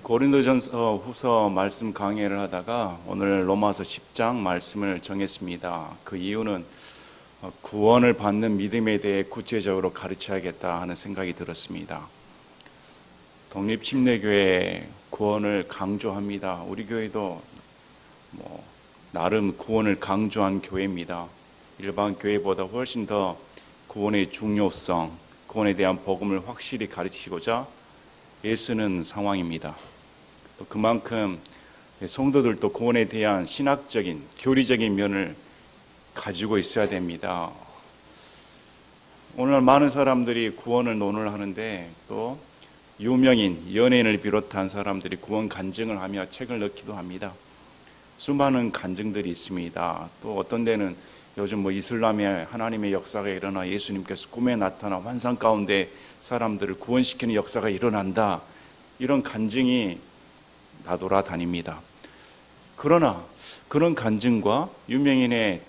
고린도전서 후서 말씀 강해를 하다가 오늘 로마서 10장 말씀을 정했습니다. 그 이유는 구원을 받는 믿음에 대해 구체적으로 가르쳐야겠다 하는 생각이 들었습니다. 독립침례교회 구원을 강조합니다. 우리 교회도 나름 구원을 강조한 교회입니다. 일반 교회보다 훨씬 더 구원의 중요성, 구원에 대한 복음을 확실히 가르치고자 애쓰는 상황입니다. 또 그만큼 성도들도 구원에 대한 신학적인, 교리적인 면을 가지고 있어야 됩니다. 오늘 많은 사람들이 구원을 논을 하는데 또 유명인, 연예인을 비롯한 사람들이 구원 간증을 하며 책을 넣기도 합니다. 수많은 간증들이 있습니다. 또 어떤 데는 요즘 이슬람의 하나님의 역사가 일어나 예수님께서 꿈에 나타나 환상 가운데 사람들을 구원시키는 역사가 일어난다. 이런 간증이 나돌아다닙니다. 그러나 그런 간증과 유명인의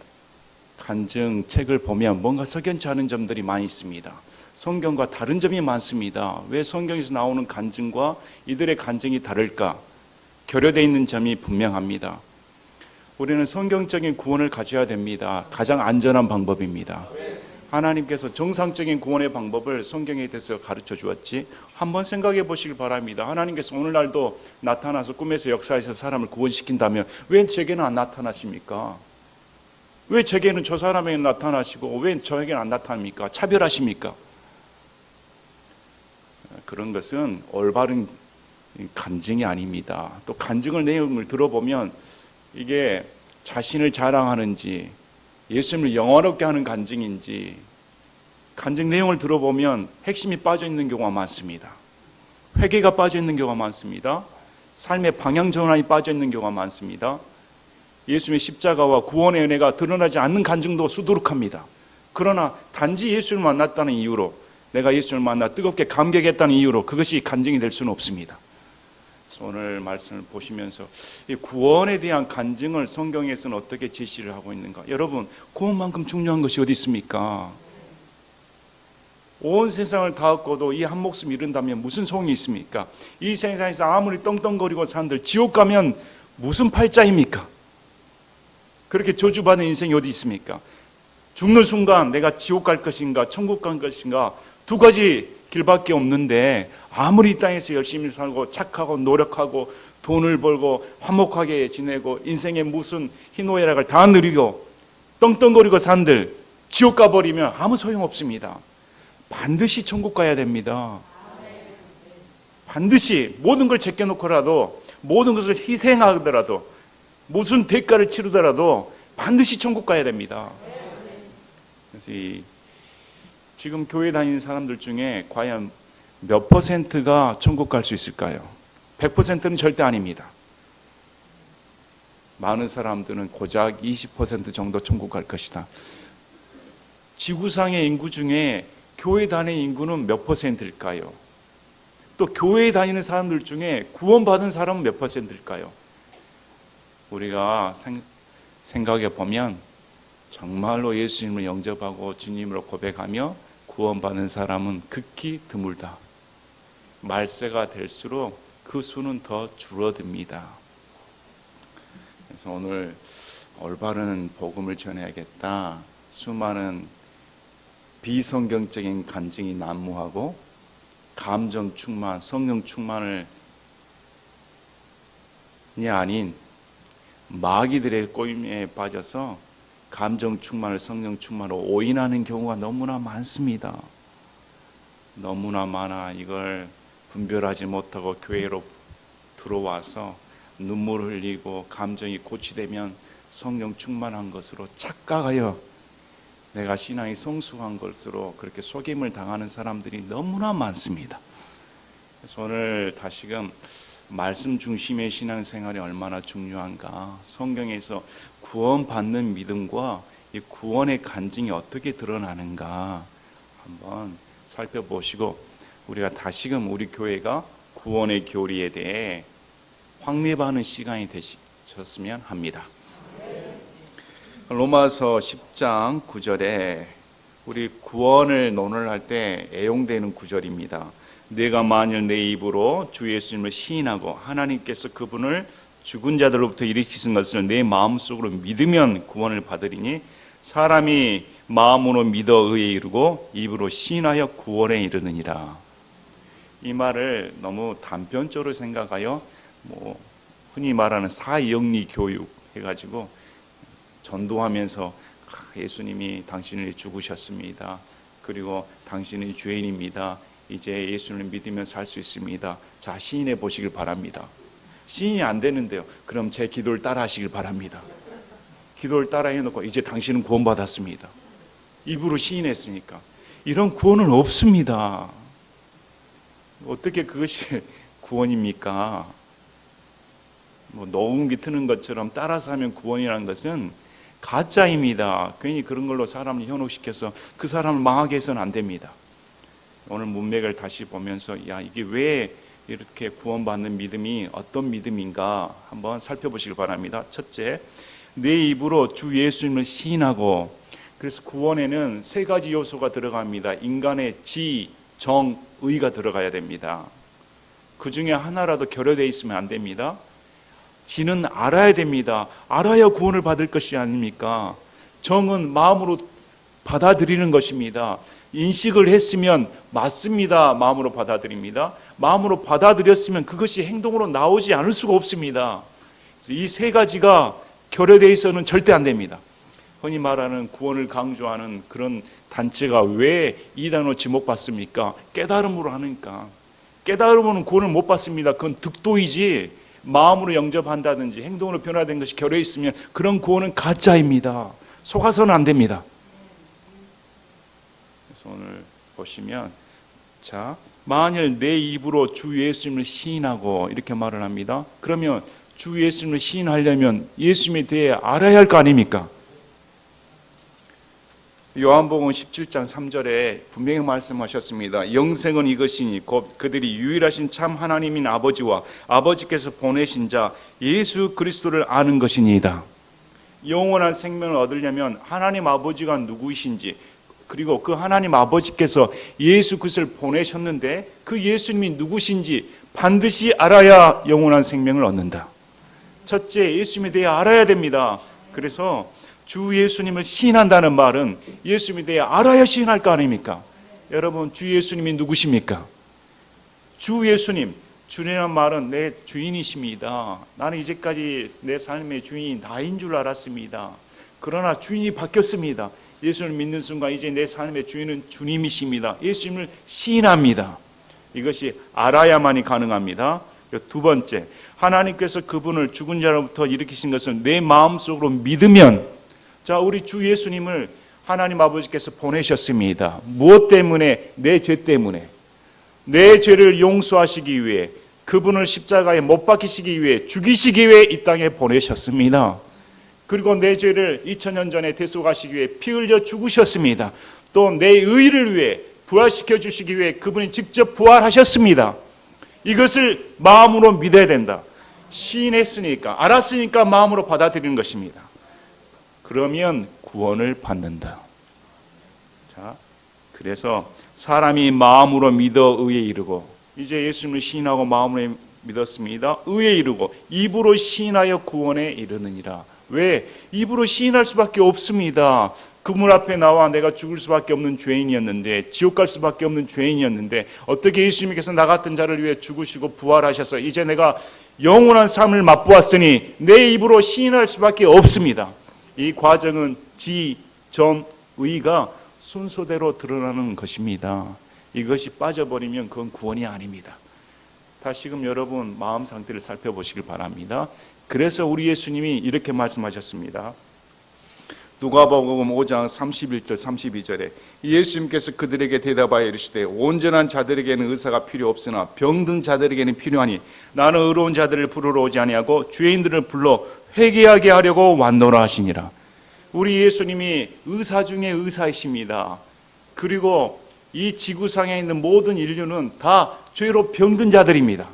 간증 책을 보면 뭔가 석연치 않은 점들이 많이 있습니다. 성경과 다른 점이 많습니다. 왜 성경에서 나오는 간증과 이들의 간증이 다를까? 결여되어 있는 점이 분명합니다. 우리는 성경적인 구원을 가져야 됩니다. 가장 안전한 방법입니다. 하나님께서 정상적인 구원의 방법을 성경에 대해서 가르쳐 주었지 한번 생각해 보시길 바랍니다. 하나님께서 오늘날도 나타나서 꿈에서 역사에서 사람을 구원시킨다면 왜 제게는 안 나타나십니까? 왜 제게는 저 사람에게 나타나시고 왜 저에게는 안 나타납니까? 차별하십니까? 그런 것은 올바른 간증이 아닙니다. 또 간증의 내용을 들어보면 이게 자신을 자랑하는지 예수님을 영화롭게 하는 간증인지 간증 내용을 들어보면 핵심이 빠져 있는 경우가 많습니다. 회개가 빠져 있는 경우가 많습니다. 삶의 방향 전환이 빠져 있는 경우가 많습니다. 예수님의 십자가와 구원의 은혜가 드러나지 않는 간증도 수두룩합니다. 그러나 단지 예수를 만났다는 이유로 내가 예수를 만나 뜨겁게 감격했다는 이유로 그것이 간증이 될 수는 없습니다. 오늘 말씀을 보시면서 이 구원에 대한 간증을 성경에서는 어떻게 제시를 하고 있는가? 여러분, 구원만큼 중요한 것이 어디 있습니까? 온 세상을 다 얻고도 이 한 목숨 잃은다면 무슨 소용이 있습니까? 이 세상에서 아무리 떵떵거리고 산들 지옥 가면 무슨 팔자입니까? 그렇게 저주받는 인생이 어디 있습니까? 죽는 순간 내가 지옥 갈 것인가 천국 갈 것인가 두 가지 길밖에 없는데 아무리 이 땅에서 열심히 살고 착하고 노력하고 돈을 벌고 화목하게 지내고 인생의 무슨 희노애락을 다 누리고 떵떵거리고 산들 지옥 가버리면 아무 소용없습니다. 반드시 천국 가야 됩니다. 반드시 모든 걸 제껴놓고라도 모든 것을 희생하더라도 무슨 대가를 치르더라도 반드시 천국 가야 됩니다. 그래서 지금 교회 다니는 사람들 중에 과연 몇 퍼센트가 천국 갈 수 있을까요? 100%는 절대 아닙니다. 많은 사람들은 고작 20% 정도 천국 갈 것이다. 지구상의 인구 중에 교회 다니는 인구는 몇 퍼센트일까요? 또 교회에 다니는 사람들 중에 구원받은 사람은 몇 퍼센트일까요? 우리가 생각해 보면 정말로 예수님을 영접하고 주님으로 고백하며 구원받는 사람은 극히 드물다. 말세가 될수록 그 수는 더 줄어듭니다. 그래서 오늘 올바른 복음을 전해야겠다. 수많은 비성경적인 간증이 난무하고 감정 충만, 성령 충만이 아닌 마귀들의 꼬임에 빠져서 감정 충만을 성령 충만으로 오인하는 경우가 너무나 많습니다. 너무나 많아. 이걸 분별하지 못하고 교회로 들어와서 눈물 흘리고 감정이 고치되면 성령 충만한 것으로 착각하여 내가 신앙이 성숙한 것으로 그렇게 속임을 당하는 사람들이 너무나 많습니다. 그래서 오늘 다시금 말씀 중심의 신앙생활이 얼마나 중요한가, 성경에서 구원받는 믿음과 이 구원의 간증이 어떻게 드러나는가 한번 살펴보시고 우리가 다시금 우리 교회가 구원의 교리에 대해 확립하는 시간이 되셨으면 합니다. 로마서 10장 9절에 우리 구원을 논을 할 때 애용되는 구절입니다. 내가 만일 내 입으로 주 예수님을 시인하고 하나님께서 그분을 죽은 자들로부터 일으키신 것을 내 마음속으로 믿으면 구원을 받으리니 사람이 마음으로 믿어 의에 이르고 입으로 시인하여 구원에 이르느니라. 이 말을 너무 단편적으로 생각하여 흔히 말하는 사형리 교육 해가지고 전도하면서 예수님이 당신을 죽으셨습니다. 그리고 당신은 죄인입니다. 이제 예수님을 믿으면 살 수 있습니다. 자, 시인해 보시길 바랍니다. 시인이 안 되는데요. 그럼 제 기도를 따라 하시길 바랍니다. 기도를 따라 해놓고 이제 당신은 구원받았습니다. 입으로 시인했으니까. 이런 구원은 없습니다. 어떻게 그것이 구원입니까? 녹음기 트는 것처럼 따라서 하면 구원이라는 것은 가짜입니다. 괜히 그런 걸로 사람을 현혹시켜서 그 사람을 망하게 해서는 안 됩니다. 오늘 문맥을 다시 보면서 이게 왜 이렇게 구원받는 믿음이 어떤 믿음인가 한번 살펴보시기 바랍니다. 첫째, 내 입으로 주 예수님을 시인하고, 그래서 구원에는 세 가지 요소가 들어갑니다. 인간의 지, 정, 의가 들어가야 됩니다. 그 중에 하나라도 결여되어 있으면 안 됩니다. 지는 알아야 됩니다. 알아야 구원을 받을 것이 아닙니까? 정은 마음으로 받아들이는 것입니다. 인식을 했으면 맞습니다. 마음으로 받아들입니다. 마음으로 받아들였으면 그것이 행동으로 나오지 않을 수가 없습니다. 이 세 가지가 결여되어 있어서는 절대 안 됩니다. 흔히 말하는 구원을 강조하는 그런 단체가 왜 이 단어로 지목받습니까? 깨달음으로 하니까. 깨달음으로는 구원을 못 받습니다. 그건 득도이지 마음으로 영접한다든지 행동으로 변화된 것이 결여 있으면 그런 구원은 가짜입니다. 속아서는 안 됩니다. 그래서 오늘 보시면, 자, 만일 내 입으로 주 예수님을 시인하고 이렇게 말을 합니다. 그러면 주 예수님을 시인하려면 예수님에 대해 알아야 할 거 아닙니까? 요한복음 17장 3절에 분명히 말씀하셨습니다. 영생은 이것이니 곧 그들이 유일하신 참 하나님인 아버지와 아버지께서 보내신 자 예수 그리스도를 아는 것이니이다. 영원한 생명을 얻으려면 하나님 아버지가 누구이신지, 그리고 그 하나님 아버지께서 예수 그리스도를 보내셨는데 그 예수님이 누구신지 반드시 알아야 영원한 생명을 얻는다. 첫째, 예수님에 대해 알아야 됩니다. 그래서 주 예수님을 시인한다는 말은 예수님에 대해 알아야 시인할 거 아닙니까? 여러분, 주 예수님이 누구십니까? 주 예수님, 주님이란 말은 내 주인이십니다. 나는 이제까지 내 삶의 주인이 나인 줄 알았습니다. 그러나 주인이 바뀌었습니다. 예수를 믿는 순간 이제 내 삶의 주인은 주님이십니다. 예수님을 시인합니다. 이것이 알아야만이 가능합니다. 두 번째, 하나님께서 그분을 죽은 자로부터 일으키신 것을 내 마음속으로 믿으면, 자, 우리 주 예수님을 하나님 아버지께서 보내셨습니다. 무엇 때문에? 내 죄 때문에. 내 죄를 용서하시기 위해, 그분을 십자가에 못 박히시기 위해, 죽이시기 위해 이 땅에 보내셨습니다. 그리고 내 죄를 2000년 전에 대속하시기 위해 피 흘려 죽으셨습니다. 또 내 의를 위해 부활시켜 주시기 위해 그분이 직접 부활하셨습니다. 이것을 마음으로 믿어야 된다. 시인했으니까, 알았으니까 마음으로 받아들이는 것입니다. 그러면 구원을 받는다. 자, 그래서 사람이 마음으로 믿어 의에 이르고, 이제 예수님을 시인하고 마음으로 믿었습니다. 의에 이르고 입으로 시인하여 구원에 이르느니라. 왜? 입으로 시인할 수밖에 없습니다. 그분 앞에 나와 내가 죽을 수밖에 없는 죄인이었는데, 지옥 갈 수밖에 없는 죄인이었는데, 어떻게 예수님께서 나 같은 자를 위해 죽으시고 부활하셔서 이제 내가 영원한 삶을 맛보았으니 내 입으로 시인할 수밖에 없습니다. 이 과정은 지, 정, 의가 순서대로 드러나는 것입니다. 이것이 빠져버리면 그건 구원이 아닙니다. 다시금 여러분 마음 상태를 살펴보시길 바랍니다. 그래서 우리 예수님이 이렇게 말씀하셨습니다. 누가복음 5장 31절 32절에 예수님께서 그들에게 대답하여 이르시되 온전한 자들에게는 의사가 필요 없으나 병든 자들에게는 필요하니 나는 의로운 자들을 부르러 오지 아니하고 죄인들을 불러 회개하게 하려고 왔노라 하시니라. 우리 예수님이 의사 중에 의사이십니다. 그리고 이 지구상에 있는 모든 인류는 다 죄로 병든 자들입니다.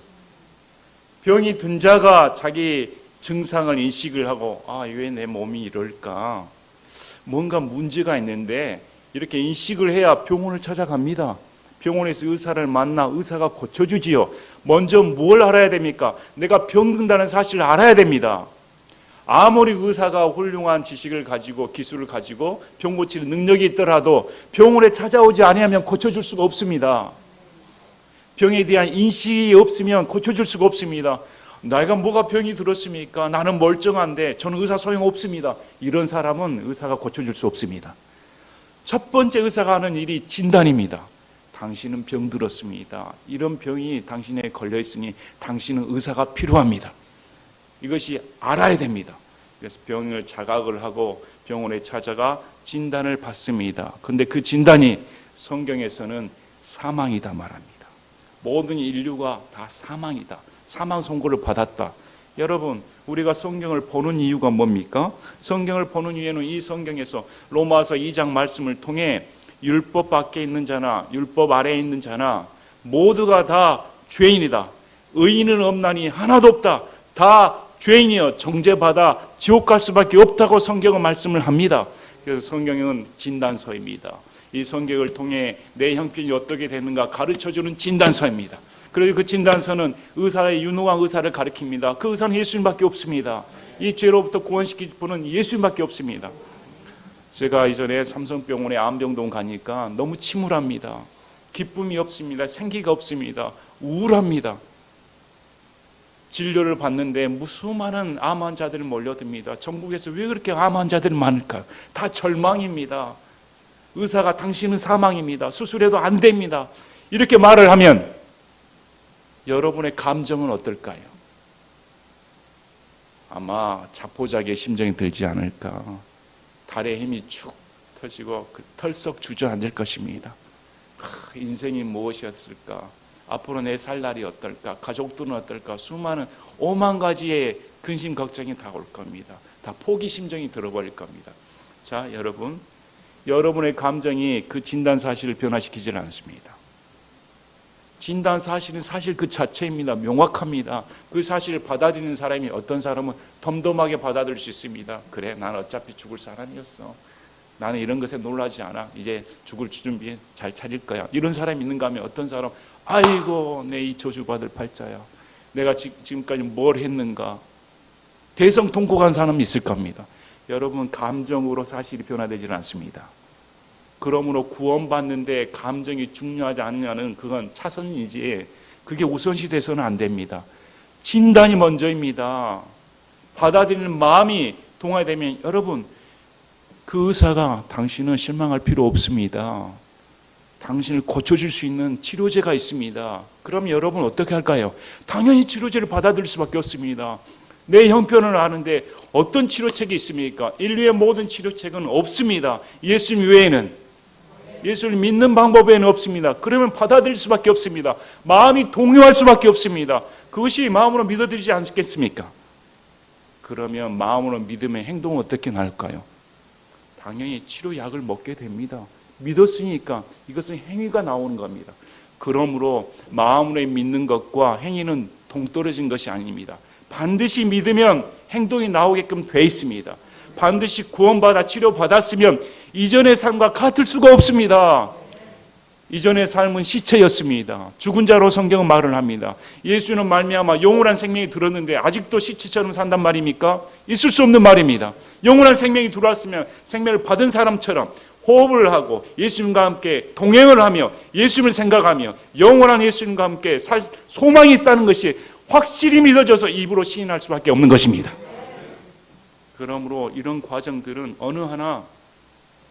병이 든 자가 자기 증상을 인식을 하고, 왜 내 몸이 이럴까? 뭔가 문제가 있는데 이렇게 인식을 해야 병원을 찾아갑니다. 병원에서 의사를 만나 의사가 고쳐주지요. 먼저 뭘 알아야 됩니까? 내가 병든다는 사실을 알아야 됩니다. 아무리 의사가 훌륭한 지식을 가지고 기술을 가지고 병 고칠 능력이 있더라도 병원에 찾아오지 않으면 고쳐줄 수가 없습니다. 병에 대한 인식이 없으면 고쳐줄 수가 없습니다. 내가 뭐가 병이 들었습니까? 나는 멀쩡한데 저는 의사 소용없습니다. 이런 사람은 의사가 고쳐줄 수 없습니다. 첫 번째 의사가 하는 일이 진단입니다. 당신은 병 들었습니다. 이런 병이 당신에 걸려 있으니 당신은 의사가 필요합니다. 이것이 알아야 됩니다. 그래서 병을 자각을 하고 병원에 찾아가 진단을 받습니다. 그런데 그 진단이 성경에서는 사망이다 말합니다. 모든 인류가 다 사망이다. 사망 선고를 받았다. 여러분, 우리가 성경을 보는 이유가 뭡니까? 성경을 보는 이유는 이 성경에서 로마서 2장 말씀을 통해 율법 밖에 있는 자나 율법 아래에 있는 자나 모두가 다 죄인이다. 의인은 없나니 하나도 없다. 다 죄인이여 정죄받아 지옥 갈 수밖에 없다고 성경은 말씀을 합니다. 그래서 성경은 진단서입니다. 이 성경을 통해 내 형편이 어떻게 되는가 가르쳐주는 진단서입니다. 그리고 그 진단서는 의사의 유능한 의사를 가리킵니다. 그 의사는 예수님밖에 없습니다. 이 죄로부터 구원시킬 분은 예수님밖에 없습니다. 제가 이전에 삼성병원에 암병동 가니까 너무 침울합니다. 기쁨이 없습니다. 생기가 없습니다. 우울합니다. 진료를 받는데 수많은 암 환자들이 몰려듭니다. 전국에서 왜 그렇게 암 환자들이 많을까요? 다 절망입니다. 의사가 당신은 사망입니다. 수술해도 안 됩니다. 이렇게 말을 하면 여러분의 감정은 어떨까요? 아마 자포자기의 심정이 들지 않을까. 달의 힘이 축 터지고 그 털썩 주저앉을 것입니다. 인생이 무엇이었을까? 앞으로 내 살 날이 어떨까? 가족들은 어떨까? 수많은 5만 가지의 근심 걱정이 다 올 겁니다. 다 포기 심정이 들어버릴 겁니다. 자, 여러분의 감정이 그 진단 사실을 변화시키질 않습니다. 진단 사실은 사실 그 자체입니다. 명확합니다. 그 사실을 받아들이는 사람이 어떤 사람은 덤덤하게 받아들일 수 있습니다. 그래, 난 어차피 죽을 사람이었어. 나는 이런 것에 놀라지 않아. 이제 죽을 준비해 잘 차릴 거야. 이런 사람이 있는가 하면 어떤 사람, 아이고 내 이 저주받을 팔자야. 내가 지금까지 뭘 했는가. 대성통곡한 사람이 있을 겁니다. 여러분, 감정으로 사실이 변화되지는 않습니다. 그러므로 구원받는데 감정이 중요하지 않냐는 그건 차선이지 그게 우선시 돼서는 안 됩니다. 진단이 먼저입니다. 받아들이는 마음이 동화되면 여러분, 그 의사가 당신은 실망할 필요 없습니다. 당신을 고쳐줄 수 있는 치료제가 있습니다. 그럼 여러분 어떻게 할까요? 당연히 치료제를 받아들일 수밖에 없습니다. 내 형편을 아는데 어떤 치료책이 있습니까? 인류의 모든 치료책은 없습니다. 예수님 외에는. 예수를 믿는 방법 외에는 없습니다. 그러면 받아들일 수밖에 없습니다. 마음이 동요할 수밖에 없습니다. 그것이 마음으로 믿어들이지 않겠습니까? 그러면 마음으로 믿으면 행동은 어떻게 나올까요? 당연히 치료약을 먹게 됩니다. 믿었으니까 이것은 행위가 나오는 겁니다. 그러므로 마음으로 믿는 것과 행위는 동떨어진 것이 아닙니다. 반드시 믿으면 행동이 나오게끔 돼 있습니다. 반드시 구원받아 치료받았으면 이전의 삶과 같을 수가 없습니다. 이전의 삶은 시체였습니다. 죽은 자로 성경은 말을 합니다. 예수는 말미암아 영원한 생명이 들었는데 아직도 시체처럼 산단 말입니까? 있을 수 없는 말입니다. 영원한 생명이 들어왔으면 생명을 받은 사람처럼 호흡을 하고 예수님과 함께 동행을 하며 예수님을 생각하며 영원한 예수님과 함께 살 소망이 있다는 것이 확실히 믿어져서 입으로 시인할 수밖에 없는 것입니다. 그러므로 이런 과정들은 어느 하나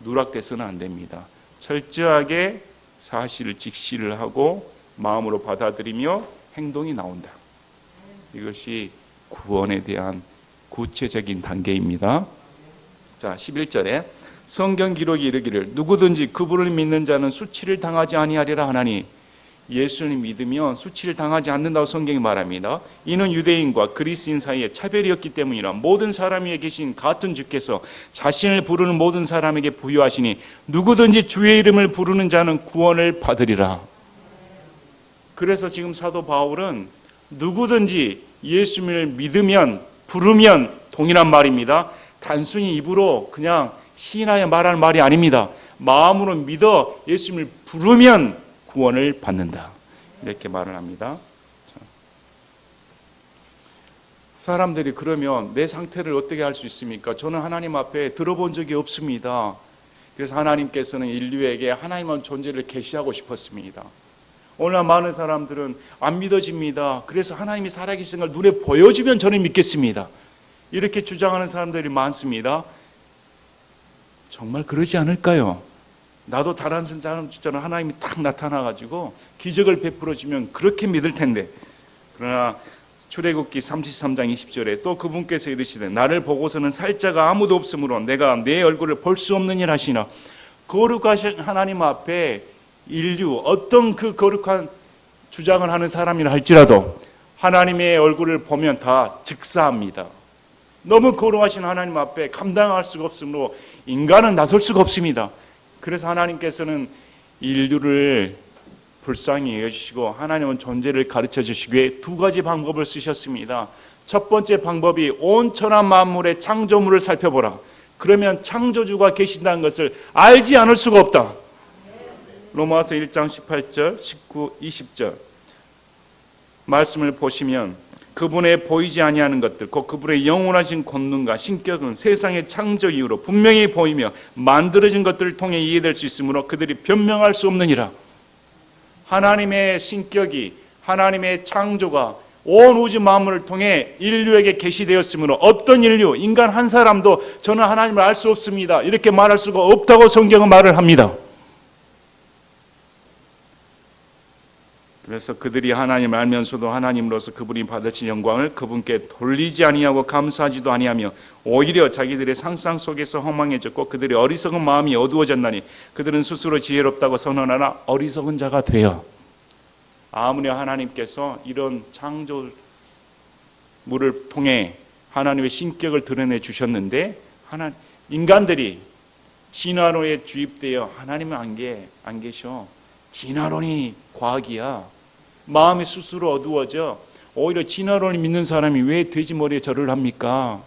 누락돼서는 안 됩니다. 철저하게 사실을 직시를 하고 마음으로 받아들이며 행동이 나온다. 이것이 구원에 대한 구체적인 단계입니다. 자, 11절에 성경 기록이 이르기를 누구든지 그분을 믿는 자는 수치를 당하지 아니하리라 하나니 예수를 믿으면 수치를 당하지 않는다고 성경이 말합니다. 이는 유대인과 그리스인 사이에 차별이었기 때문이라. 모든 사람 위에 계신 같은 주께서 자신을 부르는 모든 사람에게 부여하시니 누구든지 주의 이름을 부르는 자는 구원을 받으리라. 그래서 지금 사도 바울은 누구든지 예수님을 믿으면 부르면 동일한 말입니다. 단순히 입으로 그냥 시인하여 말하는 말이 아닙니다. 마음으로 믿어 예수님을 부르면 구원을 받는다. 이렇게 말을 합니다. 사람들이 그러면 내 상태를 어떻게 알 수 있습니까? 저는 하나님 앞에 들어본 적이 없습니다. 그래서 하나님께서는 인류에게 하나님의 존재를 계시하고 싶었습니다. 오늘 많은 사람들은 안 믿어집니다. 그래서 하나님이 살아계신 걸 눈에 보여주면 저는 믿겠습니다. 이렇게 주장하는 사람들이 많습니다. 정말 그러지 않을까요? 나도 다른 사람처럼 하나님이 딱 나타나가지고 기적을 베풀어주면 그렇게 믿을 텐데. 그러나 출애굽기 33장 20절에 또 그분께서 이르시되 나를 보고서는 살 자가 아무도 없으므로 내가 내 얼굴을 볼 수 없느니라 하시나. 거룩하신 하나님 앞에 인류 어떤 그 거룩한 주장을 하는 사람이라 할지라도 하나님의 얼굴을 보면 다 즉사합니다. 너무 거룩하신 하나님 앞에 감당할 수가 없으므로 인간은 나설 수가 없습니다. 그래서 하나님께서는 인류를 불쌍히 여기시고 하나님은 존재를 가르쳐 주시기에 두 가지 방법을 쓰셨습니다. 첫 번째 방법이 온 천하 만물의 창조물을 살펴보라. 그러면 창조주가 계신다는 것을 알지 않을 수가 없다. 로마서 1장 18절, 19, 20절 말씀을 보시면 그분의 보이지 아니하는 것들 곧 그분의 영원하신 권능과 신격은 세상의 창조 이후로 분명히 보이며 만들어진 것들을 통해 이해될 수 있으므로 그들이 변명할 수 없느니라. 하나님의 신격이 하나님의 창조가 온 우주 만물을 통해 인류에게 계시되었으므로 어떤 인류, 인간 한 사람도 저는 하나님을 알 수 없습니다. 이렇게 말할 수가 없다고 성경은 말을 합니다. 그래서 그들이 하나님을 알면서도 하나님으로서 그분이 받으신 영광을 그분께 돌리지 아니하고 감사하지도 아니하며 오히려 자기들의 상상 속에서 허망해졌고 그들의 어리석은 마음이 어두워졌나니 그들은 스스로 지혜롭다고 선언하나 어리석은 자가 되어. 아무리 하나님께서 이런 창조물을 통해 하나님의 신격을 드러내 주셨는데 인간들이 진화론에 주입되어 하나님은 안 계셔. 진화론이 과학이야. 마음이 스스로 어두워져. 오히려 진화론을 믿는 사람이 왜 돼지 머리에 절을 합니까?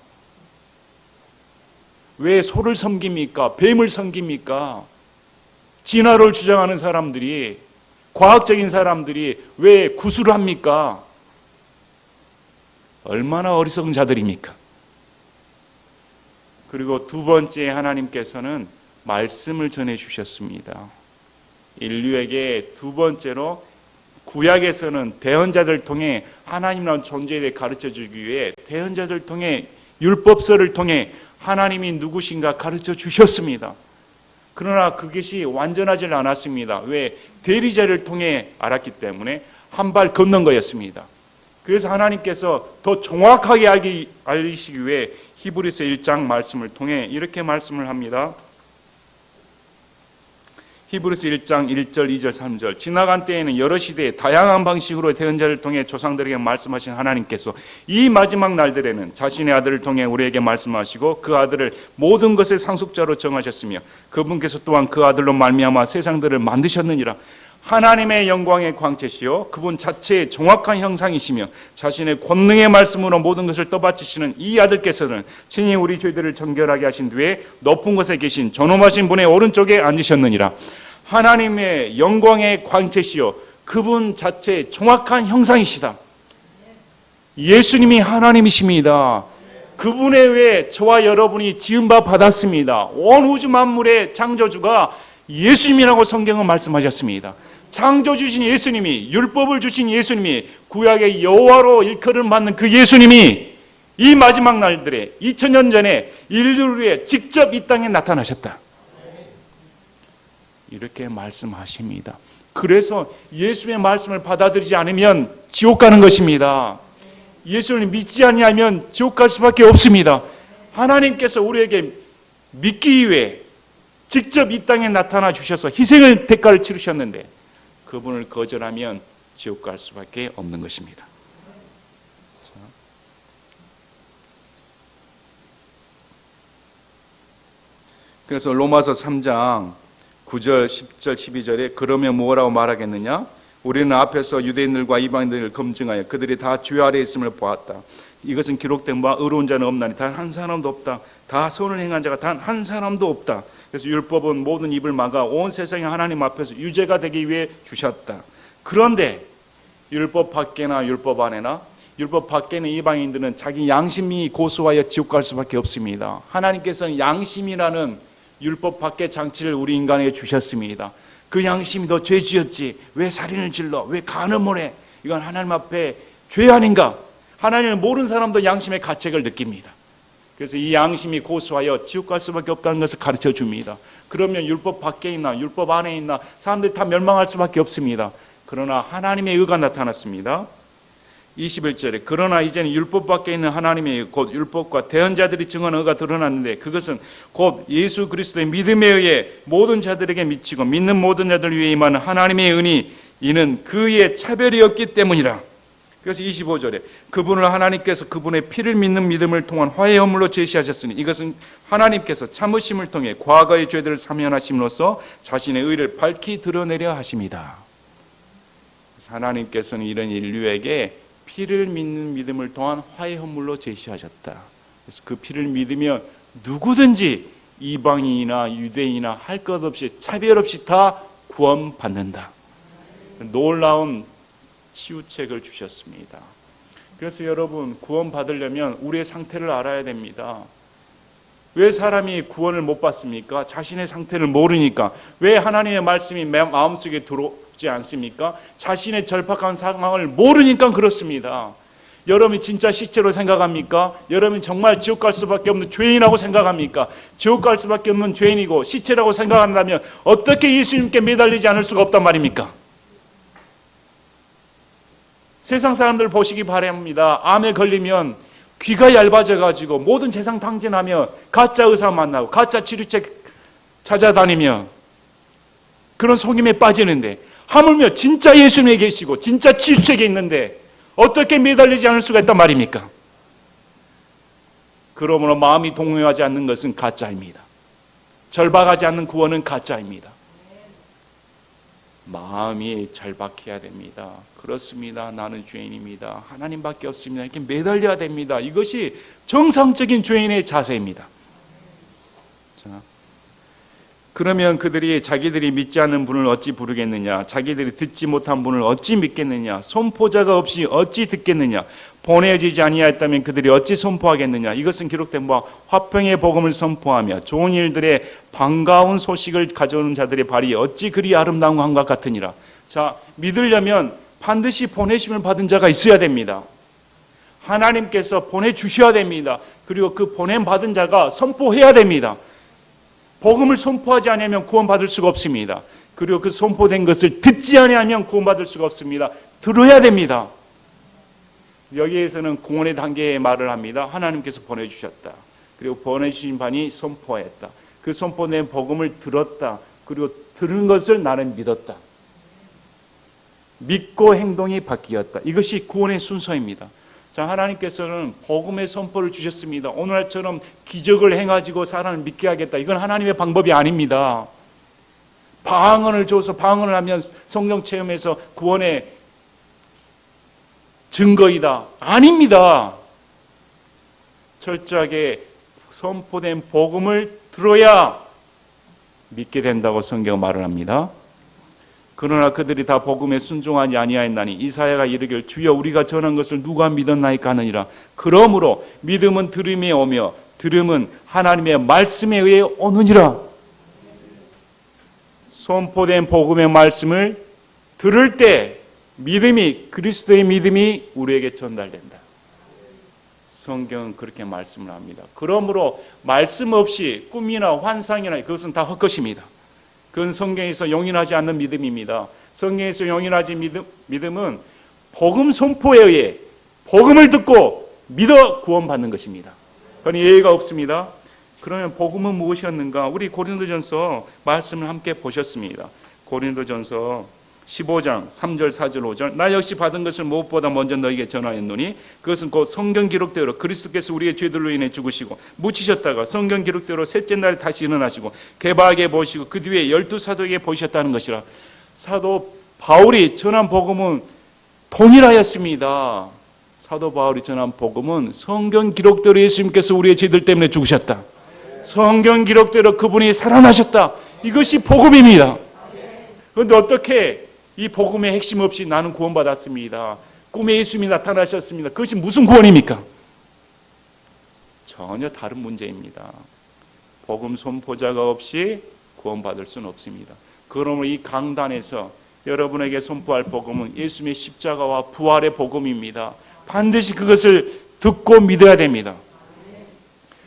왜 소를 섬깁니까? 뱀을 섬깁니까? 진화론을 주장하는 사람들이, 과학적인 사람들이 왜 구술을 합니까? 얼마나 어리석은 자들입니까? 그리고 두 번째, 하나님께서는 말씀을 전해 주셨습니다. 인류에게 두 번째로 구약에서는 대언자들을 통해 하나님이라는 존재에 대해 가르쳐 주기 위해 대언자들을 통해 율법서를 통해 하나님이 누구신가 가르쳐 주셨습니다. 그러나 그것이 완전하지 않았습니다. 왜? 대리자를 통해 알았기 때문에 한 발 건넌 거였습니다. 그래서 하나님께서 더 정확하게 알리시기 위해 히브리서 1장 말씀을 통해 이렇게 말씀을 합니다. 히브리서 1장 1절, 2절, 3절 지나간 때에는 여러 시대에 다양한 방식으로 대언자를 통해 조상들에게 말씀하신 하나님께서 이 마지막 날들에는 자신의 아들을 통해 우리에게 말씀하시고 그 아들을 모든 것의 상속자로 정하셨으며 그분께서 또한 그 아들로 말미암아 세상들을 만드셨느니라. 하나님의 영광의 광채시요 그분 자체의 정확한 형상이시며 자신의 권능의 말씀으로 모든 것을 떠받치시는 이 아들께서는 친히 우리 죄들을 정결하게 하신 뒤에 높은 곳에 계신 존엄하신 분의 오른쪽에 앉으셨느니라. 하나님의 영광의 광채시요 그분 자체의 정확한 형상이시다. 예수님이 하나님이십니다. 그분에 의해 저와 여러분이 지은 바 받았습니다. 온 우주 만물의 창조주가 예수님이라고 성경은 말씀하셨습니다. 창조 주신 예수님이, 율법을 주신 예수님이, 구약의 여호와로 일컬음 받는 그 예수님이 이 마지막 날들에 2000년 전에 인류를 위해 직접 이 땅에 나타나셨다. 이렇게 말씀하십니다. 그래서 예수의 말씀을 받아들이지 않으면 지옥 가는 것입니다. 예수를 믿지 아니하면 지옥 갈 수밖에 없습니다. 하나님께서 우리에게 믿기 위해 직접 이 땅에 나타나 주셔서 희생의 대가를 치르셨는데 그분을 거절하면 지옥 갈 수밖에 없는 것입니다. 그래서 로마서 3장 9절, 10절, 12절에 그러면 뭐라고 말하겠느냐? 우리는 앞에서 유대인들과 이방인들을 검증하여 그들이 다 죄 아래 있음을 보았다. 이것은 기록된 바 의로운 자는 없나니 단 한 사람도 없다. 다 선을 행한 자가 단 한 사람도 없다. 그래서 율법은 모든 입을 막아 온 세상에 하나님 앞에서 유죄가 되기 위해 주셨다. 그런데 율법 밖에나 율법 안에나 율법 밖에는 이방인들은 자기 양심이 고소하여 지옥 갈 수밖에 없습니다. 하나님께서는 양심이라는 율법 밖의 장치를 우리 인간에게 주셨습니다. 그 양심이 너 죄 지었지, 왜 살인을 질러, 왜 간음을 해, 이건 하나님 앞에 죄 아닌가? 하나님을 모르는 사람도 양심의 가책을 느낍니다. 그래서 이 양심이 고소하여 지옥 갈 수밖에 없다는 것을 가르쳐 줍니다. 그러면 율법 밖에 있나 율법 안에 있나 사람들이 다 멸망할 수밖에 없습니다. 그러나 하나님의 의가 나타났습니다. 21절에 그러나 이제는 율법 밖에 있는 하나님의 의, 곧 율법과 대언자들이 증언한 의가 드러났는데 그것은 곧 예수 그리스도의 믿음에 의해 모든 자들에게 미치고 믿는 모든 자들 위에 임하는 하나님의 은이 이는 그의 차별이 없기 때문이라. 그래서 25절에 그분을 하나님께서 그분의 피를 믿는 믿음을 통한 화해 허물로 제시하셨으니 이것은 하나님께서 참으심을 통해 과거의 죄들을 사면하심으로써 자신의 의를 밝히 드러내려 하십니다. 하나님께서는 이런 인류에게 피를 믿는 믿음을 통한 화해 허물로 제시하셨다. 그래서 그 피를 믿으면 누구든지 이방인이나 유대인이나 할 것 없이 차별 없이 다 구원받는다. 놀라운 치유책을 주셨습니다. 그래서 여러분 구원받으려면 우리의 상태를 알아야 됩니다. 왜 사람이 구원을 못 받습니까? 자신의 상태를 모르니까. 왜 하나님의 말씀이 마음속에 들어오지 않습니까? 자신의 절박한 상황을 모르니까 그렇습니다. 여러분이 진짜 시체로 생각합니까? 여러분이 정말 지옥 갈 수밖에 없는 죄인이라고 생각합니까? 지옥 갈 수밖에 없는 죄인이고 시체라고 생각한다면 어떻게 예수님께 매달리지 않을 수가 없단 말입니까? 세상 사람들 보시기 바랍니다. 암에 걸리면 귀가 얇아져가지고 모든 세상 탕진하며 가짜 의사 만나고 가짜 치료책 찾아다니며 그런 속임에 빠지는데 하물며 진짜 예수님에 계시고 진짜 치유책이 있는데 어떻게 매달리지 않을 수가 있단 말입니까? 그러므로 마음이 동요하지 않는 것은 가짜입니다. 절박하지 않는 구원은 가짜입니다. 마음이 절박해야 됩니다. 그렇습니다. 나는 죄인입니다. 하나님밖에 없습니다. 이렇게 매달려야 됩니다. 이것이 정상적인 죄인의 자세입니다. 자, 그러면 그들이 자기들이 믿지 않는 분을 어찌 부르겠느냐? 자기들이 듣지 못한 분을 어찌 믿겠느냐? 선포자가 없이 어찌 듣겠느냐? 보내지지 아니하였다면 그들이 어찌 선포하겠느냐? 이것은 기록된 바 화평의 복음을 선포하며 좋은 일들의 반가운 소식을 가져오는 자들의 발이 어찌 그리 아름다운 것과 같으니라. 자, 믿으려면 반드시 보내심을 받은 자가 있어야 됩니다. 하나님께서 보내주셔야 됩니다. 그리고 그 보냄받은 자가 선포해야 됩니다. 복음을 선포하지 않으면 구원받을 수가 없습니다. 그리고 그 선포된 것을 듣지 아니하면 구원받을 수가 없습니다. 들어야 됩니다. 여기에서는 공헌의 단계의 말을 합니다. 하나님께서 보내주셨다. 그리고 보내주신 반이 선포했다. 그 선포된 복음을 들었다. 그리고 들은 것을 나는 믿었다. 믿고 행동이 바뀌었다. 이것이 구원의 순서입니다. 자, 하나님께서는 복음의 선포를 주셨습니다. 오늘처럼 기적을 행하지고 사람을 믿게 하겠다. 이건 하나님의 방법이 아닙니다. 방언을 줘서 방언을 하면 성령 체험에서 구원의 증거이다. 아닙니다. 철저하게 선포된 복음을 들어야 믿게 된다고 성경 말을 합니다. 그러나 그들이 다 복음에 순종하지 아니하였나니 이사야가 이르기를 주여 우리가 전한 것을 누가 믿었나이까 하느니라. 그러므로 믿음은 들음에 오며 들음은 하나님의 말씀에 의해 오느니라. 선포된 복음의 말씀을 들을 때 믿음이 그리스도의 믿음이 우리에게 전달된다. 성경은 그렇게 말씀을 합니다. 그러므로 말씀 없이 꿈이나 환상이나 그것은 다 헛것입니다. 그건 성경에서 용인하지 않는 믿음입니다. 성경에서 용인하지 믿음은 복음 선포에 의해 복음을 듣고 믿어 구원받는 것입니다. 그건 예의가 없습니다. 그러면 복음은 무엇이었는가? 우리 고린도전서 말씀을 함께 보셨습니다. 고린도전서 15장 3절 4절 5절 나 역시 받은 것을 무엇보다 먼저 너에게 전하였노니 그것은 곧 성경 기록대로 그리스도께서 우리의 죄들로 인해 죽으시고 묻히셨다가 성경 기록대로 셋째 날 다시 일어나시고 개바하게 보시고 그 뒤에 12 사도에게 보이셨다는 것이라. 사도 바울이 전한 복음은 동일하였습니다. 사도 바울이 전한 복음은 성경 기록대로 예수님께서 우리의 죄들 때문에 죽으셨다. 성경 기록대로 그분이 살아나셨다. 이것이 복음입니다. 그런데 어떻게 이 복음의 핵심 없이 나는 구원받았습니다. 꿈에 예수님이 나타나셨습니다. 그것이 무슨 구원입니까? 전혀 다른 문제입니다. 복음 선포자가 없이 구원받을 수는 없습니다. 그러므로 이 강단에서 여러분에게 선포할 복음은 예수님의 십자가와 부활의 복음입니다. 반드시 그것을 듣고 믿어야 됩니다.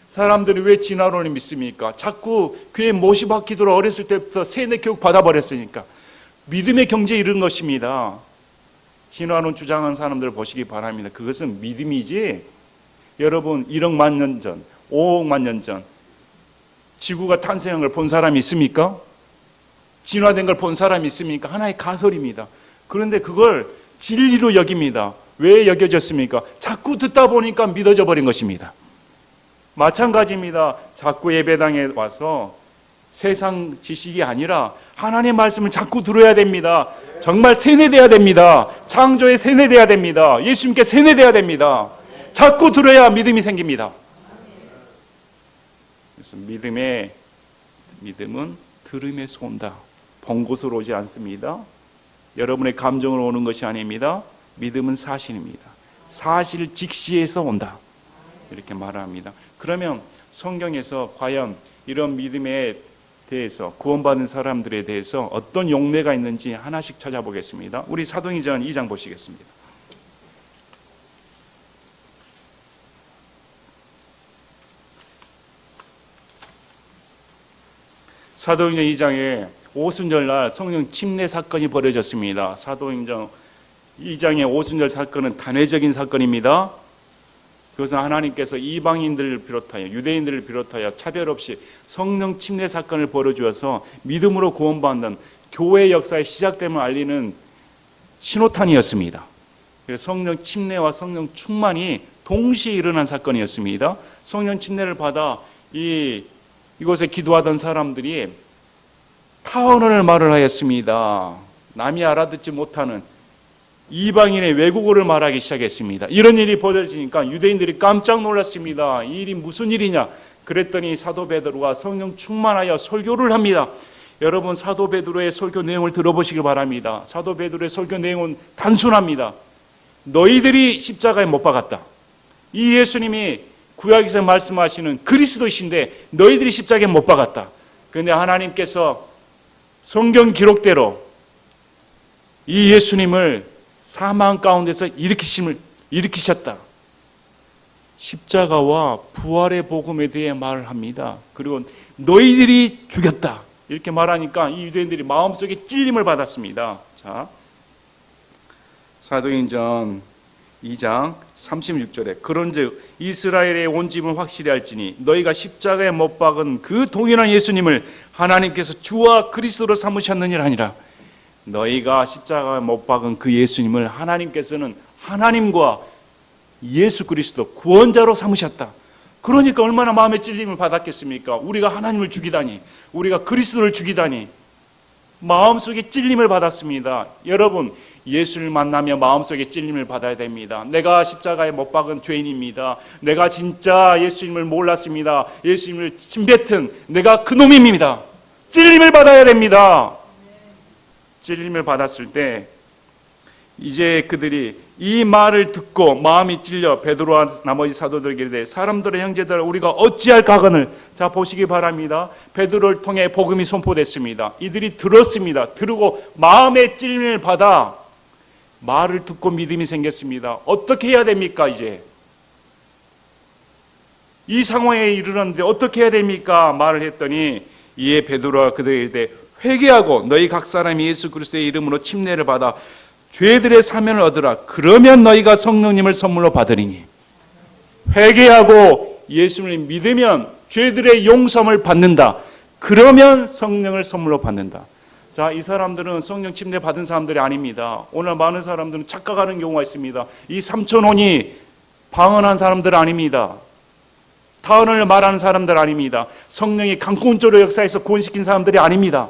사람들이 왜 진화론을 믿습니까? 자꾸 교회 모시박 기도를 어렸을 때부터 세뇌 교육 받아버렸으니까. 믿음의 경지에 이른 것입니다. 진화론 주장하는 사람들 보시기 바랍니다. 그것은 믿음이지, 여러분 1억만 년 전, 5억만 년 전 지구가 탄생한 걸 본 사람이 있습니까? 진화된 걸 본 사람이 있습니까? 하나의 가설입니다. 그런데 그걸 진리로 여깁니다. 왜 여겨졌습니까? 자꾸 듣다 보니까 믿어져 버린 것입니다. 마찬가지입니다. 자꾸 예배당에 와서 세상 지식이 아니라 하나님의 말씀을 자꾸 들어야 됩니다. 정말 세뇌돼야 됩니다. 창조에 세뇌돼야 됩니다. 예수님께 세뇌돼야 됩니다. 자꾸 들어야 믿음이 생깁니다. 그래서 믿음은 들음에서 온다. 본 곳으로 오지 않습니다. 여러분의 감정으로 오는 것이 아닙니다. 믿음은 사실입니다. 사실 직시에서 온다. 이렇게 말합니다. 그러면 성경에서 과연 이런 믿음에 대해서 구원받은 사람들에 대해서 어떤 용례가 있는지 하나씩 찾아보겠습니다. 우리 사도행전 2장 보시겠습니다. 사도행전 2장에 오순절날 성령 침례 사건이 벌어졌습니다. 사도행전 2장의 오순절 사건은 단회적인 사건입니다. 그것은 하나님께서 이방인들을 비롯하여 유대인들을 비롯하여 차별 없이 성령 침례 사건을 벌여주어서 믿음으로 구원받는 교회 역사의 시작됨을 알리는 신호탄이었습니다. 그래서 성령 침례와 성령 충만이 동시에 일어난 사건이었습니다. 성령 침례를 받아 이곳에 기도하던 사람들이 타언어를 말을 하였습니다. 남이 알아듣지 못하는 이방인의 외국어를 말하기 시작했습니다. 이런 일이 벌어지니까 유대인들이 깜짝 놀랐습니다. 이 일이 무슨 일이냐? 그랬더니 사도 베드로가 성령 충만하여 설교를 합니다. 여러분, 사도 베드로의 설교 내용을 들어보시기 바랍니다. 사도 베드로의 설교 내용은 단순합니다. 너희들이 십자가에 못 박았다. 이 예수님이 구약에서 말씀하시는 그리스도이신데 너희들이 십자가에 못 박았다. 그런데 하나님께서 성경 기록대로 이 예수님을 사망 가운데서 일으키셨다. 십자가와 부활의 복음에 대해 말을 합니다. 그리고 너희들이 죽였다. 이렇게 말하니까 이 유대인들이 마음속에 찔림을 받았습니다. 자, 사도행전 2장 36절에 그런즉 이스라엘의 온짐을 확실히 알지니 너희가 십자가에 못 박은 그 동일한 예수님을 하나님께서 주와 그리스도로 삼으셨느니라 하니라. 너희가 십자가에 못 박은 그 예수님을 하나님께서는 하나님과 예수 그리스도 구원자로 삼으셨다. 그러니까 얼마나 마음의 찔림을 받았겠습니까? 우리가 하나님을 죽이다니, 우리가 그리스도를 죽이다니 마음속에 찔림을 받았습니다. 여러분, 예수를 만나며 마음속에 찔림을 받아야 됩니다. 내가 십자가에 못 박은 죄인입니다. 내가 진짜 예수님을 몰랐습니다. 예수님을 침뱉은 내가 그놈입니다. 찔림을 받아야 됩니다. 찔림을 받았을 때 이제 그들이 이 말을 듣고 마음이 찔려 베드로와 나머지 사도들에게 이르되 사람들의 형제들 우리가 어찌할 각언을. 자, 보시기 바랍니다. 베드로를 통해 복음이 선포됐습니다. 이들이 들었습니다. 들고 마음의 찔림을 받아 말을 듣고 믿음이 생겼습니다. 어떻게 해야 됩니까? 이제 이 상황에 이르렀는데 어떻게 해야 됩니까? 말을 했더니 이에 베드로가 그들에게 회개하고 너희 각 사람이 예수 그리스도의 이름으로 침례를 받아 죄들의 사면을 얻으라. 그러면 너희가 성령님을 선물로 받으리니. 회개하고 예수를 믿으면 죄들의 용서를 받는다. 그러면 성령을 선물로 받는다. 자, 이 사람들은 성령 침례 받은 사람들이 아닙니다. 오늘 많은 사람들은 착각하는 경우가 있습니다. 이 삼천원이 방언한 사람들 아닙니다. 타언을 말하는 사람들 아닙니다. 성령이 강권조로 역사에서 구원시킨 사람들이 아닙니다.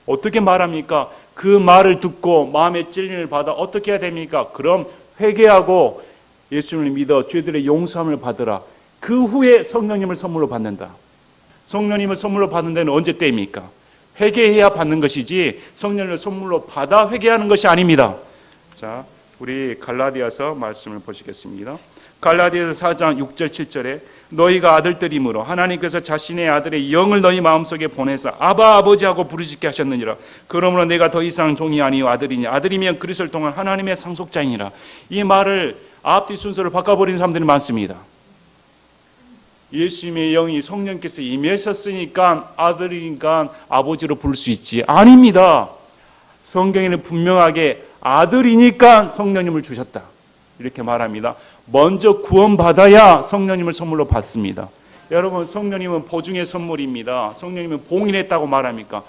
어떻게 말합니까? 그 말을 듣고 마음의 찔림을 받아 어떻게 해야 됩니까? 그럼 회개하고 예수님을 믿어 죄들의 용서함을 받으라. 그 후에 성령님을 선물로 받는다. 성령님을 선물로 받는 데는 언제 때입니까? 회개해야 받는 것이지 성령을 선물로 받아 회개하는 것이 아닙니다. 자, 우리 갈라디아서 말씀을 보시겠습니다. 갈라디아서 4장 6절 7절에 너희가 아들들이므로 하나님께서 자신의 아들의 영을 너희 마음속에 보내사 아바 아버지하고 부르짖게 하셨느니라. 그러므로 내가 더 이상 종이 아니요 아들이니 아들이면 그리스도를 통한 하나님의 상속자이니라. 이 말을 앞뒤 순서를 바꿔버린 사람들이 많습니다. 예수님의 영이 성령께서 임하셨으니까 아들이니까 아버지로 부를 수 있지. 아닙니다. 성경에는 분명하게 아들이니까 성령님을 주셨다 이렇게 말합니다. 먼저 구원받아야 성령님을 선물로 받습니다. 여러분, 성령님은 보증의 선물입니다. 성령님은 봉인했다고 말합니까?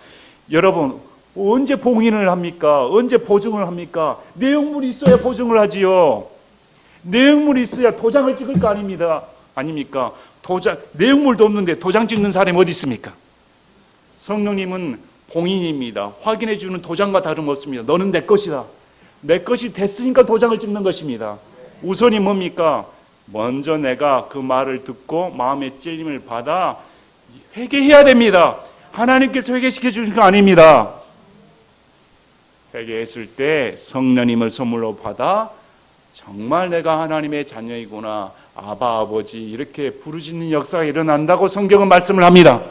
여러분, 언제 봉인을 합니까? 언제 보증을 합니까? 내용물이 있어야 보증을 하지요. 내용물이 있어야 도장을 찍을 거 아닙니까? 내용물도 없는데 도장 찍는 사람이 어디 있습니까? 성령님은 봉인입니다. 확인해 주는 도장과 다름없습니다. 너는 내 것이다. 내 것이 됐으니까 도장을 찍는 것입니다. 우선이 뭡니까? 먼저 내가 그 말을 듣고 마음의 찔림을 받아 회개해야 됩니다. 하나님께서 회개시켜 주신 거 아닙니다. 회개했을 때 성령님을 선물로 받아 정말 내가 하나님의 자녀이구나, 아바 아버지 이렇게 부르짖는 역사가 일어난다고 성경은 말씀을 합니다.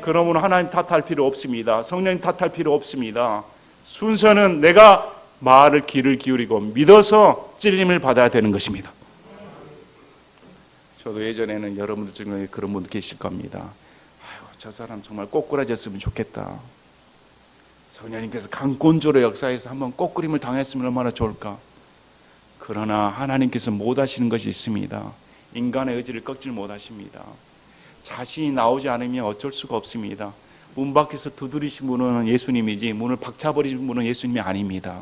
그러므로 하나님 탓할 필요 없습니다. 성령님 탓할 필요 없습니다. 순서는 내가 말을 귀를 기울이고 믿어서 찔림을 받아야 되는 것입니다. 저도 예전에는 여러분들 중에 그런 분들 계실 겁니다. 아유, 저 사람 정말 꼬꾸라졌으면 좋겠다. 성령님께서 강권조로 역사에서 한번 꼬꾸림을 당했으면 얼마나 좋을까. 그러나 하나님께서 못하시는 것이 있습니다. 인간의 의지를 꺾질 못하십니다. 자신이 나오지 않으면 어쩔 수가 없습니다. 문 밖에서 두드리신 분은 예수님이지 문을 박차버리신 분은 예수님이 아닙니다.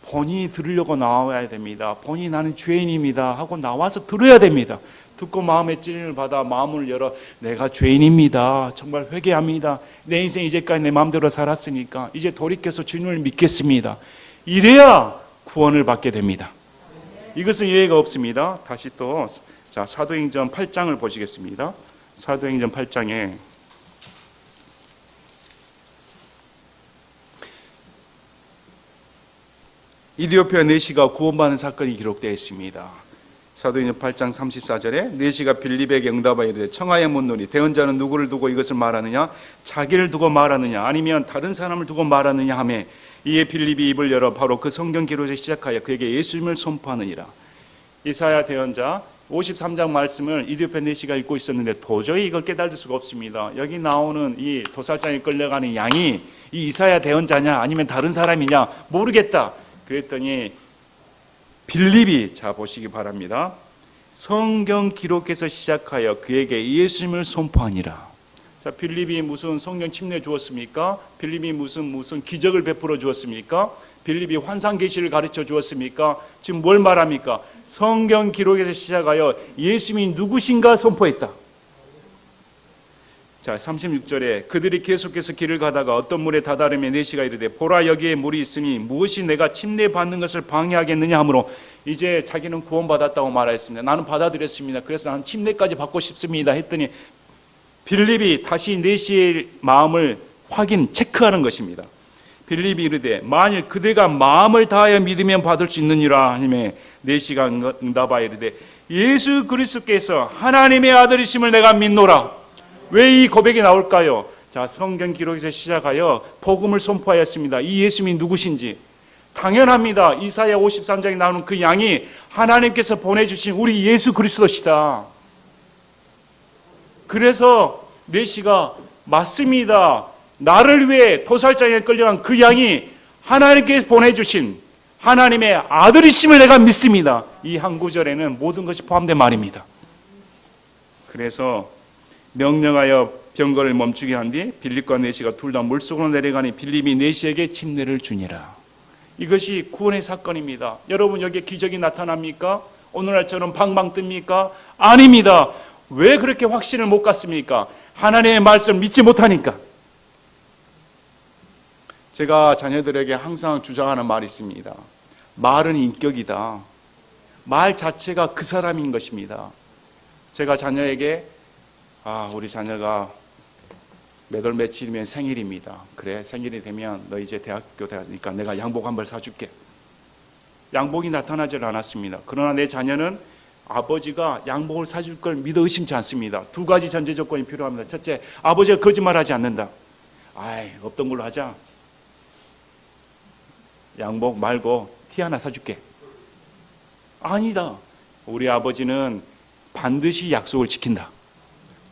본인이 들으려고 나와야 됩니다. 본인이 나는 죄인입니다 하고 나와서 들어야 됩니다. 듣고 마음의 찔림을 받아 마음을 열어 내가 죄인입니다. 정말 회개합니다. 내 인생 이제까지 내 마음대로 살았으니까 이제 돌이켜서 주님을 믿겠습니다. 이래야 구원을 받게 됩니다. 이것은 예외가 없습니다. 다시 또 사도행전 8장을 보시겠습니다. 사도행전 8장에 이디오피아 네시가 구원받는 사건이 기록되어 있습니다. 사도행전 8장 34절에 네시가 빌립에게 응답하여 이르되 청하에 묻노니 대언자는 누구를 두고 이것을 말하느냐? 자기를 두고 말하느냐? 아니면 다른 사람을 두고 말하느냐 하매 이에 빌립이 입을 열어 바로 그 성경 기록에 시작하여 그에게 예수님을 선포하느니라. 이사야 대언자 53장 말씀을 이디오피아 네시가 읽고 있었는데 도저히 이걸 깨달을 수가 없습니다. 여기 나오는 이 도살장에 끌려가는 양이 이 이사야 대언자냐 아니면 다른 사람이냐 모르겠다. 그랬더니 빌립이 자 보시기 바랍니다. 성경 기록에서 시작하여 그에게 예수님을 선포하니라. 자, 빌립이 무슨 성경 침례 주었습니까? 빌립이 무슨 기적을 베풀어 주었습니까? 빌립이 환상 계시를 가르쳐 주었습니까? 지금 뭘 말합니까? 성경 기록에서 시작하여 예수님이 누구신가 선포했다. 자, 36절에 그들이 계속해서 길을 가다가 어떤 물에 다다르며 네시가 이르되 보라 여기에 물이 있으니 무엇이 내가 침례 받는 것을 방해하겠느냐 하므로 이제 자기는 구원받았다고 말했습니다. 나는 받아들였습니다. 그래서 나는 침례까지 받고 싶습니다 했더니 빌립이 다시 네시의 마음을 체크하는 것입니다. 빌립이 이르되 만일 그대가 마음을 다하여 믿으면 받을 수 있느니라 하며 네시가 응답하여 이르되 예수 그리스도께서 하나님의 아들이심을 내가 믿노라. 왜 이 고백이 나올까요? 자, 성경 기록에서 시작하여 복음을 선포하였습니다. 이 예수님이 누구신지 당연합니다. 이사야 53장에 나오는 그 양이 하나님께서 보내주신 우리 예수 그리스도시다. 그래서 네시가 맞습니다. 나를 위해 도살장에 끌려간 그 양이 하나님께서 보내주신 하나님의 아들이심을 내가 믿습니다. 이 한 구절에는 모든 것이 포함된 말입니다. 그래서 명령하여 병거를 멈추게 한 뒤 빌립과 네시가 둘 다 물속으로 내려가니 빌립이 네시에게 침례를 주니라. 이것이 구원의 사건입니다. 여러분 여기에 기적이 나타납니까? 오늘날처럼 방방 뜹니까? 아닙니다. 왜 그렇게 확신을 못 갖습니까? 하나님의 말씀을 믿지 못하니까. 제가 자녀들에게 항상 주장하는 말이 있습니다. 말은 인격이다. 말 자체가 그 사람인 것입니다. 제가 자녀에게 우리 자녀가 몇 월 며칠이면 생일입니다. 그래, 생일이 되면 너 이제 대학교 되니까 내가 양복 한 벌 사줄게. 양복이 나타나질 않았습니다. 그러나 내 자녀는 아버지가 양복을 사줄 걸 믿어 의심치 않습니다. 두 가지 전제 조건이 필요합니다. 첫째, 아버지가 거짓말하지 않는다. 없던 걸로 하자. 양복 말고 티 하나 사줄게. 아니다. 우리 아버지는 반드시 약속을 지킨다.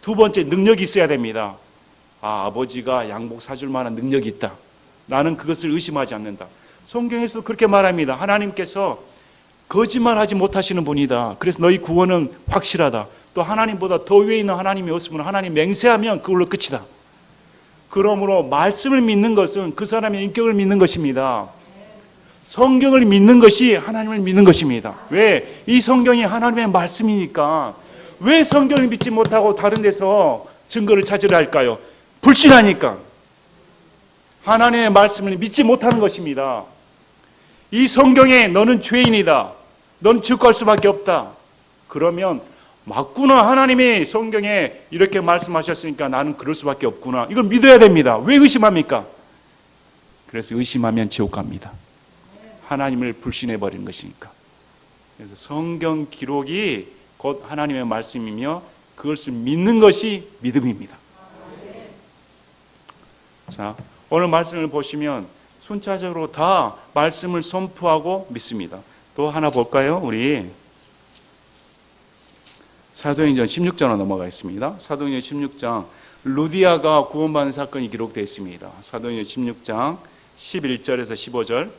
두 번째, 능력이 있어야 됩니다. 아버지가 양복 사줄 만한 능력이 있다. 나는 그것을 의심하지 않는다. 성경에서 그렇게 말합니다. 하나님께서 거짓말하지 못하시는 분이다. 그래서 너희 구원은 확실하다. 또 하나님보다 더 위에 있는 하나님이 없으면 하나님 맹세하면 그걸로 끝이다. 그러므로 말씀을 믿는 것은 그 사람의 인격을 믿는 것입니다. 성경을 믿는 것이 하나님을 믿는 것입니다. 왜? 이 성경이 하나님의 말씀이니까. 왜 성경을 믿지 못하고 다른 데서 증거를 찾으려 할까요? 불신하니까. 하나님의 말씀을 믿지 못하는 것입니다. 이 성경에 너는 죄인이다. 너는 지옥갈 수밖에 없다. 그러면 맞구나. 하나님이 성경에 이렇게 말씀하셨으니까 나는 그럴 수밖에 없구나. 이걸 믿어야 됩니다. 왜 의심합니까? 그래서 의심하면 지옥 갑니다. 하나님을 불신해버린 것이니까. 그래서 성경 기록이 곧 하나님의 말씀이며 그것을 믿는 것이 믿음입니다. 자, 오늘 말씀을 보시면 순차적으로 다 말씀을 선포하고 믿습니다. 또 하나 볼까요? 우리 사도행전 16장으로 넘어가겠습니다. 사도행전 16장, 루디아가 구원받는 사건이 기록되어 있습니다. 사도행전 16장 11절에서 15절.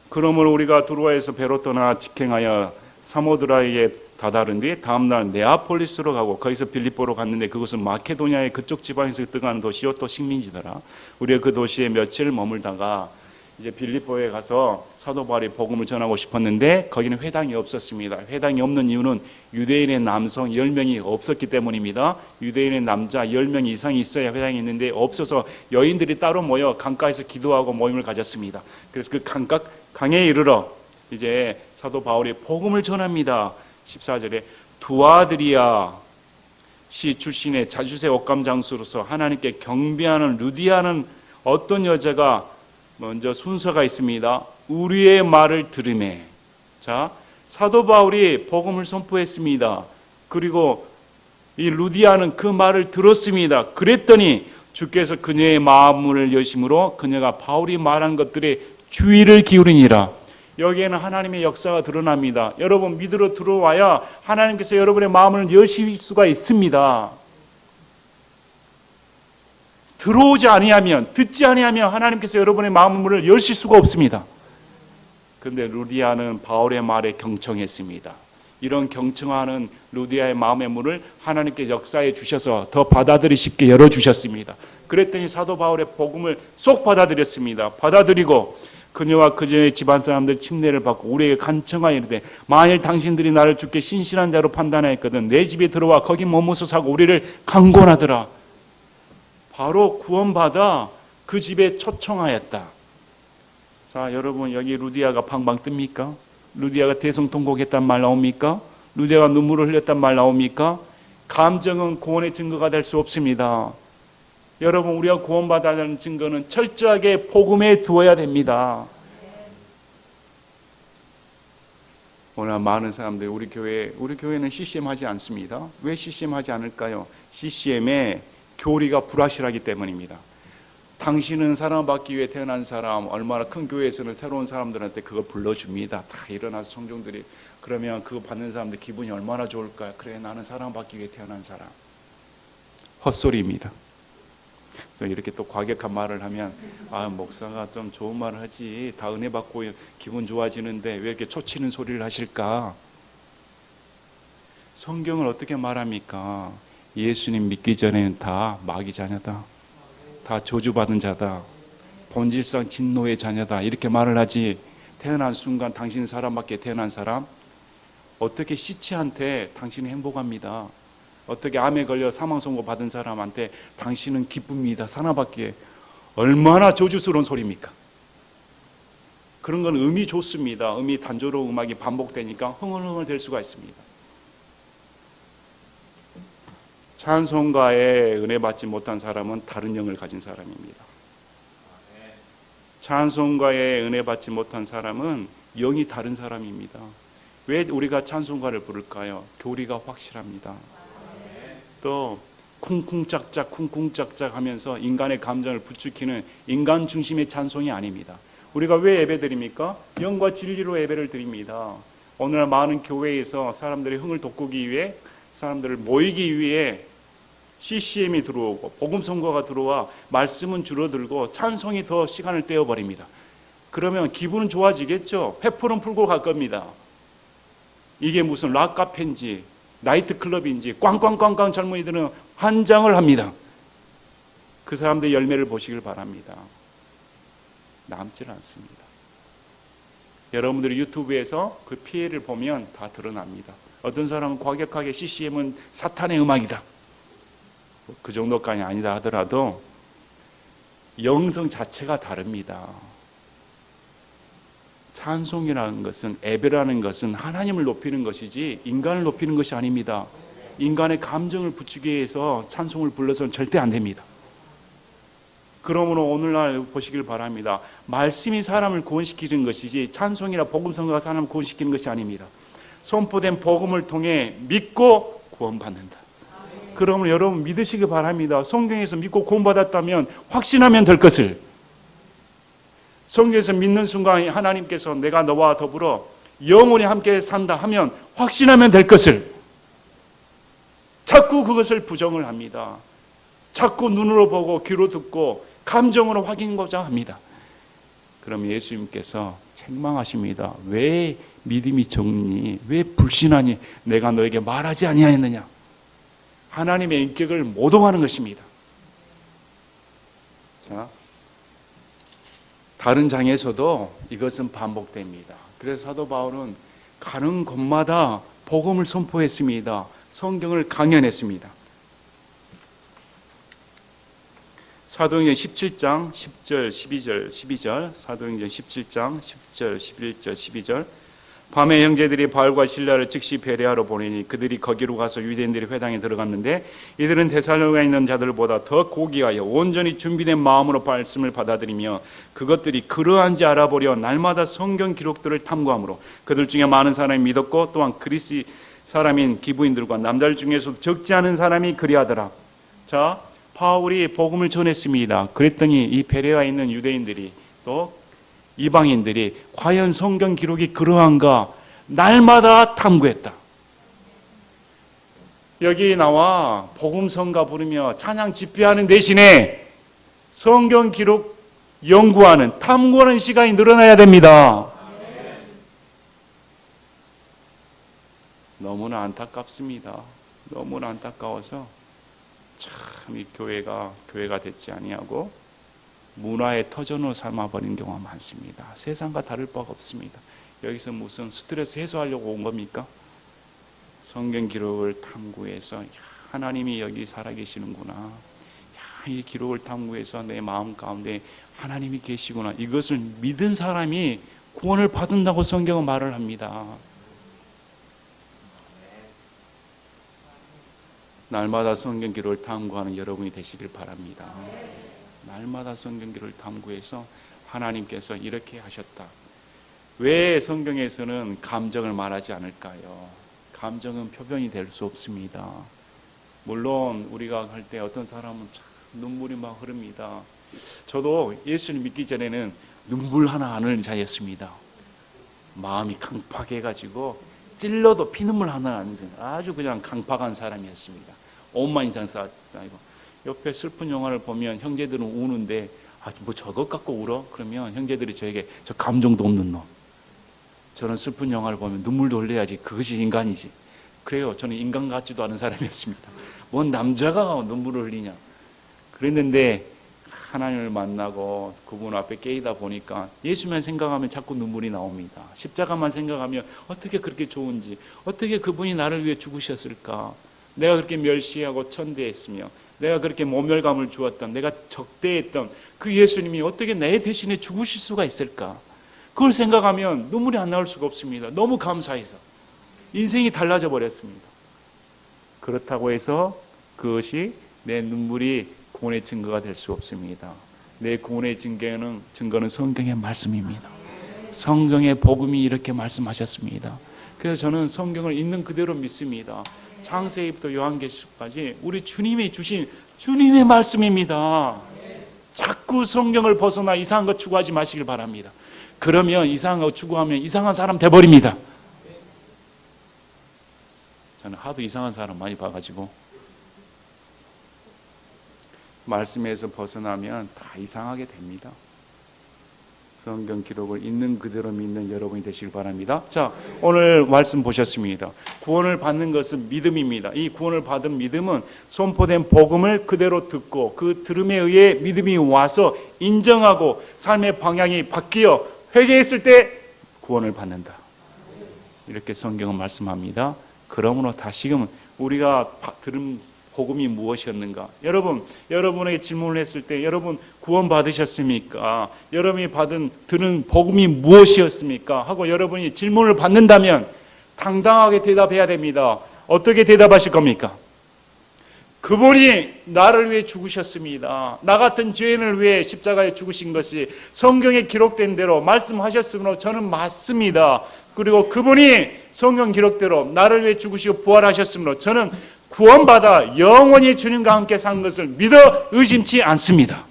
그러므로 우리가 두로아에서 배로 떠나 직행하여 사모드라이에 다다른 뒤 다음날 네아폴리스로 가고 거기서 빌립보로 갔는데 그곳은 마케도니아의 그쪽 지방에서 떠가는 도시요 또 식민지더라. 우리가 그 도시에 며칠 머물다가 이제 빌립보에 가서 사도 바울이 복음을 전하고 싶었는데 거기는 회당이 없었습니다. 회당이 없는 이유는 유대인의 남성 10명이 없었기 때문입니다. 유대인의 남자 10명 이상이 있어야 회당이 있는데 없어서 여인들이 따로 모여 강가에서 기도하고 모임을 가졌습니다. 그래서 그 강에 이르러 이제 사도 바울이 복음을 전합니다. 14절에 두아드리아 시 출신의 자주세 옷감 장수로서 하나님께 경배하는 루디아는 어떤 여자가 먼저 순서가 있습니다. 우리의 말을 들으매. 자, 사도 바울이 복음을 선포했습니다. 그리고 이 루디아는 그 말을 들었습니다. 그랬더니 주께서 그녀의 마음을 여심으로 그녀가 바울이 말한 것들에 주의를 기울이니라. 여기에는 하나님의 역사가 드러납니다. 여러분 믿으러 들어와야 하나님께서 여러분의 마음을 여실 수가 있습니다. 들어오지 아니하면, 듣지 아니하면 하나님께서 여러분의 마음을 여실 수가 없습니다. 그런데 루디아는 바울의 말에 경청했습니다. 이런 경청하는 루디아의 마음의 문을 하나님께 역사해 주셔서 더 받아들이 쉽게 열어주셨습니다. 그랬더니 사도 바울의 복음을 쏙 받아들였습니다. 받아들이고 그녀와 그녀의 집안 사람들 침례를 받고 우리에게 간청하여 이르되 만일 당신들이 나를 주께 신실한 자로 판단하였거든 내 집에 들어와 거기 머무서 사고 우리를 강권하더라. 바로 구원받아 그 집에 초청하였다. 자, 여러분 여기 루디아가 방방 뜹니까? 루디아가 대성통곡했단 말 나옵니까? 루디아가 눈물을 흘렸단 말 나옵니까? 감정은 구원의 증거가 될 수 없습니다. 여러분 우리가 구원받아야 증거는 철저하게 복음에 두어야 됩니다. 오늘 많은 사람들이 우리 교회는 CCM 하지 않습니다. 왜 CCM 하지 않을까요? CCM의 교리가 불확실하기 때문입니다. 당신은 사랑받기 위해 태어난 사람, 얼마나 큰 교회에서는 새로운 사람들한테 그걸 불러줍니다. 다 일어나서 청중들이 그러면 그거 받는 사람들 기분이 얼마나 좋을까요? 그래 나는 사랑받기 위해 태어난 사람. 헛소리입니다. 이렇게 또 과격한 말을 하면 목사가 좀 좋은 말을 하지 다 은혜 받고 기분 좋아지는데 왜 이렇게 초치는 소리를 하실까? 성경을 어떻게 말합니까? 예수님 믿기 전에는 다 마귀 자녀다. 다 저주받은 자다. 본질상 진노의 자녀다. 이렇게 말을 하지 태어난 순간 당신은 사람밖에 태어난 사람? 어떻게 시체한테 당신이 행복합니다. 어떻게 암에 걸려 사망 선고 받은 사람한테 당신은 기쁩니다 사나받기에 얼마나 저주스러운 소리입니까? 그런 건 음이 좋습니다. 음이 단조로운 음악이 반복되니까 흥얼흥얼 될 수가 있습니다. 찬송가에 은혜 받지 못한 사람은 다른 영을 가진 사람입니다. 찬송가에 은혜 받지 못한 사람은 영이 다른 사람입니다. 왜 우리가 찬송가를 부를까요? 교리가 확실합니다. 또 쿵쿵짝짝 쿵쿵짝짝 하면서 인간의 감정을 부추기는 인간 중심의 찬송이 아닙니다. 우리가 왜 예배 드립니까? 영과 진리로 예배를 드립니다. 오늘날 많은 교회에서 사람들의 흥을 돋구기 위해 사람들을 모이기 위해 CCM이 들어오고 복음 선거가 들어와 말씀은 줄어들고 찬송이 더 시간을 떼어버립니다. 그러면 기분은 좋아지겠죠. 회포는 풀고 갈 겁니다. 이게 무슨 락 카페인지 나이트클럽인지 꽝꽝꽝꽝 젊은이들은 환장을 합니다. 그 사람들의 열매를 보시길 바랍니다. 남질 않습니다. 여러분들이 유튜브에서 그 피해를 보면 다 드러납니다. 어떤 사람은 과격하게 CCM은 사탄의 음악이다. 그 정도까지 아니다 하더라도 영성 자체가 다릅니다. 찬송이라는 것은, 예배라는 것은 하나님을 높이는 것이지 인간을 높이는 것이 아닙니다. 인간의 감정을 부추기 위해서 찬송을 불러서는 절대 안 됩니다. 그러므로 오늘날 보시길 바랍니다. 말씀이 사람을 구원시키는 것이지 찬송이나 복음성가가 사람을 구원시키는 것이 아닙니다. 선포된 복음을 통해 믿고 구원받는다. 그러면 여러분 믿으시기 바랍니다. 성경에서 믿고 구원받았다면 확신하면 될 것을, 성경에서 믿는 순간 하나님께서 내가 너와 더불어 영원히 함께 산다 하면 확신하면 될 것을 자꾸 그것을 부정을 합니다. 자꾸 눈으로 보고 귀로 듣고 감정으로 확인하고자 합니다. 그럼 예수님께서 책망하십니다. 왜 믿음이 적니? 왜 불신하니? 내가 너에게 말하지 아니하였느냐? 하나님의 인격을 모독하는 것입니다. 자, 다른 장에서도 이것은 반복됩니다. 그래서 사도 바울은 가는 곳마다 복음을 선포했습니다. 성경을 강연했습니다. 사도행전 17장 10절 12절 사도행전 17장 10절 11절 12절 밤에 형제들이 바울과 실라를 즉시 베레아로 보내니 그들이 거기로 가서 유대인들의 회당에 들어갔는데 이들은 데살로니가에 있는 자들보다 더 고귀하여 온전히 준비된 마음으로 말씀을 받아들이며 그것들이 그러한지 알아보려 날마다 성경 기록들을 탐구하므로 그들 중에 많은 사람이 믿었고 또한 그리스 사람인 기부인들과 남자들 중에서도 적지 않은 사람이 그리하더라. 자, 바울이 복음을 전했습니다. 그랬더니 이 베레아에 있는 유대인들이 또 이방인들이 과연 성경 기록이 그러한가 날마다 탐구했다. 여기 나와 복음성가 부르며 찬양 집회하는 대신에 성경 기록 연구하는 탐구하는 시간이 늘어나야 됩니다. 너무나 안타깝습니다. 너무나 안타까워서 참 이 교회가 됐지 아니하고 문화의 터전으로 삼아버린 경우가 많습니다. 세상과 다를 바가 없습니다. 여기서 무슨 스트레스 해소하려고 온 겁니까? 성경 기록을 탐구해서 하나님이 여기 살아계시는구나. 이 기록을 탐구해서 내 마음 가운데 하나님이 계시구나. 이것을 믿은 사람이 구원을 받는다고 성경은 말을 합니다. 날마다 성경 기록을 탐구하는 여러분이 되시길 바랍니다. 날마다 성경 기록을 탐구해서 하나님께서 이렇게 하셨다. 왜 성경에서는 감정을 말하지 않을까요? 감정은 표현이 될 수 없습니다. 물론 우리가 할 때 어떤 사람은 참 눈물이 막 흐릅니다. 저도 예수를 믿기 전에는 눈물 하나 안 흘린 자였습니다. 마음이 강팍해가지고 찔러도 피눈물 하나 안 흘린 아주 그냥 강팍한 사람이었습니다. 온만 인상 쌓이고 옆에 슬픈 영화를 보면 형제들은 우는데 뭐 저것 갖고 울어? 그러면 형제들이 저에게 저 감정도 없는 놈. 저는 슬픈 영화를 보면 눈물도 흘려야지. 그것이 인간이지. 그래요. 저는 인간 같지도 않은 사람이었습니다. 뭔 남자가 눈물을 흘리냐. 그랬는데 하나님을 만나고 그분 앞에 깨이다 보니까 예수만 생각하면 자꾸 눈물이 나옵니다. 십자가만 생각하면 어떻게 그렇게 좋은지, 어떻게 그분이 나를 위해 죽으셨을까. 내가 그렇게 멸시하고 천대했으며 내가 그렇게 모멸감을 주었던, 내가 적대했던 그 예수님이 어떻게 내 대신에 죽으실 수가 있을까? 그걸 생각하면 눈물이 안 나올 수가 없습니다. 너무 감사해서 인생이 달라져 버렸습니다. 그렇다고 해서 그것이 내 눈물이 구원의 증거가 될 수 없습니다. 내 구원의 증거는 성경의 말씀입니다. 성경의 복음이 이렇게 말씀하셨습니다. 그래서 저는 성경을 있는 그대로 믿습니다. 창세기부터 요한계시까지 우리 주님이 주신 주님의 말씀입니다. 자꾸 성경을 벗어나 이상한 거 추구하지 마시길 바랍니다. 그러면 이상한 거 추구하면 이상한 사람 돼버립니다. 저는 하도 이상한 사람 많이 봐가지고 말씀에서 벗어나면 다 이상하게 됩니다. 성경 기록을 있는 그대로 믿는 여러분이 되시길 바랍니다. 자, 오늘 말씀 보셨습니다. 구원을 받는 것은 믿음입니다. 이 구원을 받은 믿음은 선포된 복음을 그대로 듣고 그 들음에 의해 믿음이 와서 인정하고 삶의 방향이 바뀌어 회개했을 때 구원을 받는다. 이렇게 성경은 말씀합니다. 그러므로 다시금 우리가 들은 복음이 무엇이었는가? 여러분에게 질문을 했을 때 여러분 구원 받으셨습니까? 여러분이 들은 복음이 무엇이었습니까? 하고 여러분이 질문을 받는다면 당당하게 대답해야 됩니다. 어떻게 대답하실 겁니까? 그분이 나를 위해 죽으셨습니다. 나 같은 죄인을 위해 십자가에 죽으신 것이 성경에 기록된 대로 말씀하셨으므로 저는 맞습니다. 그리고 그분이 성경 기록대로 나를 위해 죽으시고 부활하셨으므로 저는 구원받아 영원히 주님과 함께 산 것을 믿어 의심치 않습니다.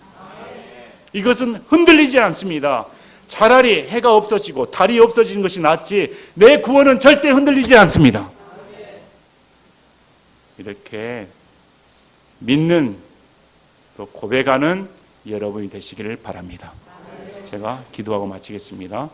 이것은 흔들리지 않습니다. 차라리 해가 없어지고 달이 없어지는 것이 낫지 내 구원은 절대 흔들리지 않습니다. 이렇게 믿는 또 고백하는 여러분이 되시기를 바랍니다. 제가 기도하고 마치겠습니다.